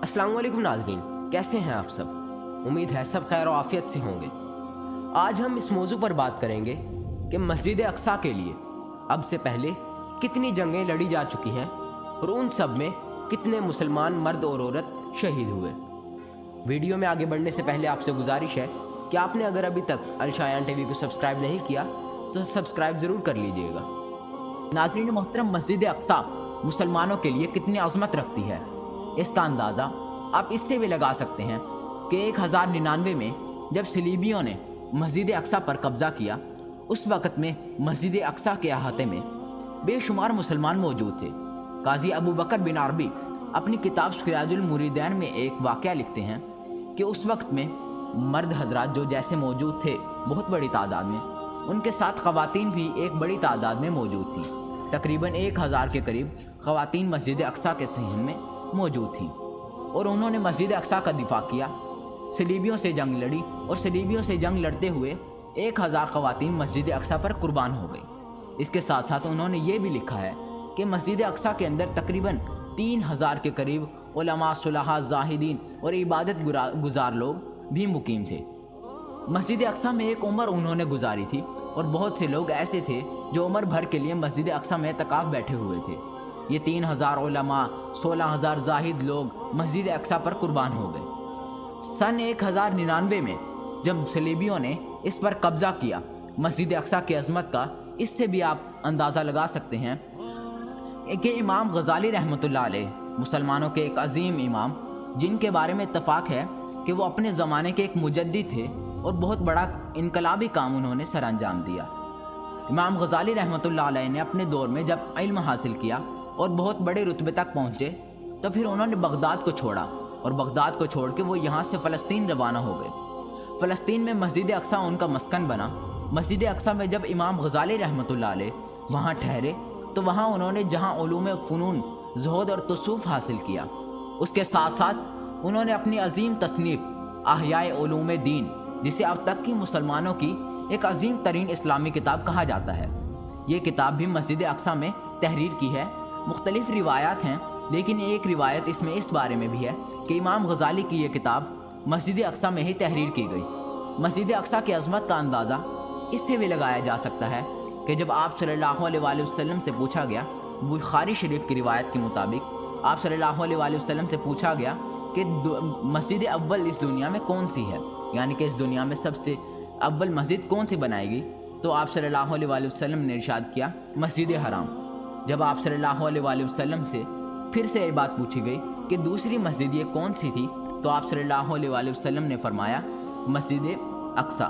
अस्सलाम वालेकुम नाज़रीन, कैसे हैं आप सब। उम्मीद है सब खैर और आफियत से होंगे। आज हम इस मौजू पर बात करेंगे कि मस्जिद अक्सा के लिए अब से पहले कितनी जंगें लड़ी जा चुकी हैं और उन सब में कितने मुसलमान मर्द और औरत शहीद हुए। वीडियो में आगे बढ़ने से पहले आपसे गुजारिश है कि आपने अगर अभी तक अल शायान टीवी को सब्सक्राइब नहीं किया तो सब्सक्राइब ज़रूर कर लीजिएगा। नाज़रीन मोहतरम, मस्जिद अक्सा मुसलमानों के लिए कितनी अज़मत रखती है, इसका अंदाज़ा आप इससे भी लगा सकते हैं कि 1099 में जब सलीबियों ने मस्जिद अक्सा पर कब्ज़ा किया, उस वक़्त में मस्जिद अक्सा के अहाते में बेशुमार मुसलमान मौजूद थे। काजी अबू बकर बिन अरबी अपनी किताब सिराजुल मुरीदैन में एक वाक़या लिखते हैं कि उस वक्त में मर्द हजरात जो जैसे मौजूद थे बहुत बड़ी तादाद में, उनके साथ ख़वातीन भी एक बड़ी तादाद में मौजूद थी। तकरीबन 1000 के करीब ख़वातीन मस्जिद अक्सा के सहन में मौजूद थी और उन्होंने मस्जिद अक्सा का दिफा किया, सलीबियों से जंग लड़ी और सलीबियों से जंग लड़ते हुए 1000 ख़वातीन मस्जिद अक्सा पर कुर्बान हो गई। इसके साथ साथ उन्होंने ये भी लिखा है कि मस्जिद अक्सा के अंदर तकरीबन 3000 के करीब उलमा, सुलहा, जाहिदीन और इबादत गुजार लोग भी मुकीम थे। मस्जिद अक्सा में एक उम्र उन्होंने गुजारी थी और बहुत से लोग ऐसे थे जो उम्र भर के लिए मस्जिद अक्सा में एतकाफ़ बैठे हुए थे। ये 3000 उलमा, 16000 जाहिद लोग मस्जिद अक्सा पर कुर्बान हो गए। सन 1099 में जब सलीबियों ने इस पर कब्ज़ा किया मस्जिद अक्सा की अज़मत का, इससे भी आप अंदाज़ा लगा सकते हैं कि इमाम गज़ाली रहमतुल्लाह अलैह मुसलमानों के एक अजीम इमाम, जिनके बारे में इत्तफ़ाक़ है कि वो अपने ज़माने के एक मुजद्दिद थे और बहुत बड़ा इनकलाबी काम उन्होंने सर अंजाम दिया। इमाम गज़ाली रहमतुल्लाह अलैह ने अपने दौर में जब इल्म हासिल किया और बहुत बड़े रुतबे तक पहुँचे तो फिर उन्होंने बगदाद को छोड़ा और बगदाद को छोड़ के वो यहाँ से फ़लस्तीन रवाना हो गए। फ़लस्तीन में मस्जिद अक्सा उनका मस्कन बना। मस्जिद अक्सा में जब इमाम गज़ाली रहमतुल्लाह अलैह वहाँ ठहरे तो वहाँ उन्होंने जहाँ उलूम फ़ुनून, ज़ुहद और तसूफ़ हासिल किया, उसके साथ साथ उन्होंने अपनी अजीम तसनीफ़ अहयाए उलूम दीन, जिसे अब तक की मुसलमानों की एक अजीम तरीन इस्लामी किताब कहा जाता है, ये किताब भी मस्जिद अक्सा में तहरीर की है। मुख्तलिफ रिवायात हैं, लेकिन एक रिवायत इसमें इस बारे में भी है कि इमाम गज़ाली की ये किताब मस्जिद अक्सा में ही तहरीर की गई। मस्जिद अक्सा की अज़मत का अंदाज़ा इससे भी लगाया जा सकता है कि जब आप सल्लल्लाहु अलैहि वसल्लम से पूछा गया, बुखारी शरीफ की रिवायत के मुताबिक आप सल्लल्लाहु अलैहि वसल्लम से पूछा गया कि मस्जिद अव्वल इस दुनिया में कौन सी है, यानी कि इस दुनिया में सबसे अव्वल मस्जिद कौन सी बनाएगी, तो आप सल्लल्लाहु अलैहि वसल्लम ने इरशाद किया मस्जिद हराम। जब आप सल्लल्लाहु अलैहि वसल्लम से फिर से ये बात पूछी गई कि दूसरी मस्जिद ये कौन सी थी, तो आप सल्लल्लाहु अलैहि वसल्लम ने फरमाया मस्जिद अक्सा।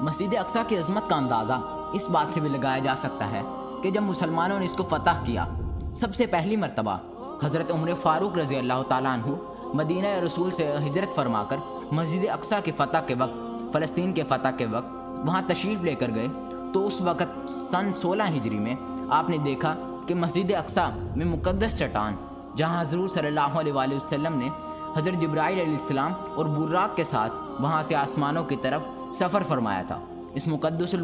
मस्जिद अक्सा की अज़मत का अंदाज़ा इस बात से भी लगाया जा सकता है कि जब मुसलमानों ने इसको फ़तह किया, सबसे पहली मरतबा हज़रत उमर फ़ारूक रज़ी अल्लाह ताला अन्हु मदीना रसूल से हिजरत फरमाकर मस्जिद अक्सा के फ़तह के वक्त, फ़लस्तीन के फ़तह के वक्त वहाँ तशरीफ़ लेकर गए। तो उस वक़्त सन 16 हिजरी में आपने देखा कि मस्जिद अक्सा में मुक़द्दस चट्टान, जहाँ हज़रत सल्लल्लाहु अलैहि वसल्लम ने हज़रत जिब्राइल अलैहिस्सलाम और बुर्राक के साथ वहाँ से आसमानों की तरफ सफ़र फरमाया था, इस मुक़द्दस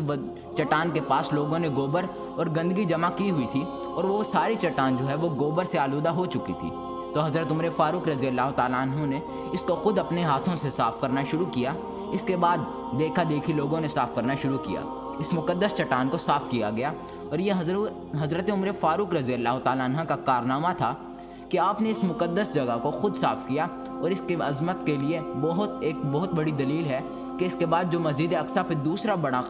चट्टान के पास लोगों ने गोबर और गंदगी जमा की हुई थी और वो सारी चट्टान जो है वो गोबर से आलूदा हो चुकी थी। तो हज़रत उमर फ़ारूक रज़ी अल्लाह ताला अन्हु ने इसको ख़ुद अपने हाथों से साफ़ करना शुरू किया। इसके बाद देखा देखी लोगों ने साफ़ करना शुरू किया, इस मुक़द्दस चट्टान को साफ़ किया गया। और यह हज़रत उमर फ़ारूक रज़ी अल्लाह ताला अन्हु का कारनामा था कि आपने इस मुक़द्दस जगह को ख़ुद साफ़ किया। और इसके अज़मत के लिए बहुत बड़ी दलील है कि इसके बाद जो मस्जिद अक्सा पे दूसरा बड़ा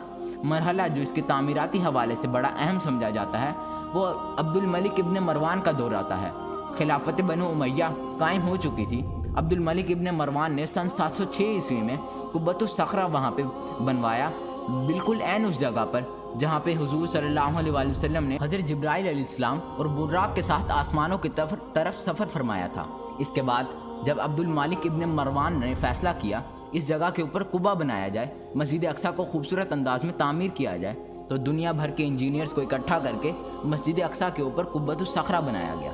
मरहला जो इसके तामीराती हवाले से बड़ा अहम समझा जाता है, वो अब्दुल मलिक इब्न मरवान का दौर आता है। खिलाफत बनु उमय्या कायम हो चुकी थी। अब्दुल मलिक इब्न मरवान ने सन 706 ईस्वी में कुब्बतुस सखरा वहाँ पे बनवाया, बिल्कुल ऐन उस जगह पर जहाँ पे हुजूर सल्लल्लाहु अलैहि वसल्लम ने हज़रत जिब्राइल अलैहिस्सलाम और बुर्राक के साथ आसमानों की तरफ सफ़र फरमाया था। इसके बाद जब अब्दुल मालिक इब्न मरवान ने फ़ैसला किया इस जगह के ऊपर कुबा बनाया जाए, मस्जिद अक्सा को खूबसूरत अंदाज में तामीर किया जाए, तो दुनिया भर के इंजीनियर्स को इकट्ठा करके मस्जिद अक्सा के ऊपर कुब्बतुस सखरा बनाया गया।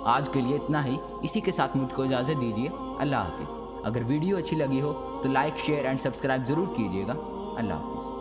आज के लिए इतना ही, इसी के साथ मुझको इजाज़त दीजिए। अल्लाह हाफिज़। अगर वीडियो अच्छी लगी हो तो लाइक, शेयर एंड सब्सक्राइब ज़रूर कीजिएगा। अल्लाह हाफिज़।